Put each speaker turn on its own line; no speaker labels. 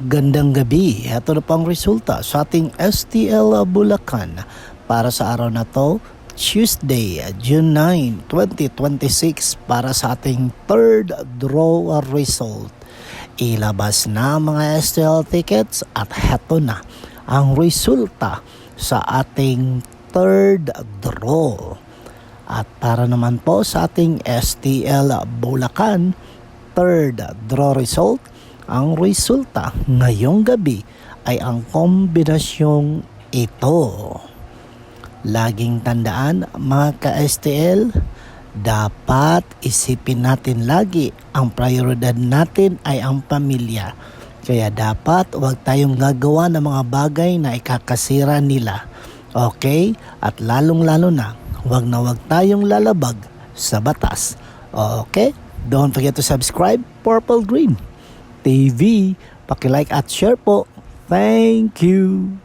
Gandang gabi. Ito na pang resulta sa ating STL Bulacan para sa araw na to, Tuesday, June 9, 2026 para sa ating third draw result. Ilabas na mga STL tickets at heto na ang resulta sa ating third draw. At para naman po sa ating STL Bulacan third draw result, ang resulta ngayong gabi ay ang kombinasyong ito. Laging tandaan mga ka-STL, dapat isipin natin lagi ang prioridad natin ay ang pamilya. Kaya dapat huwag tayong gagawa ng mga bagay na ikakasira nila. Okay? At lalong-lalo na huwag tayong lalabag sa batas. Okay? Don't forget to subscribe, Purple Green TV. Paki-like at share po. Thank you.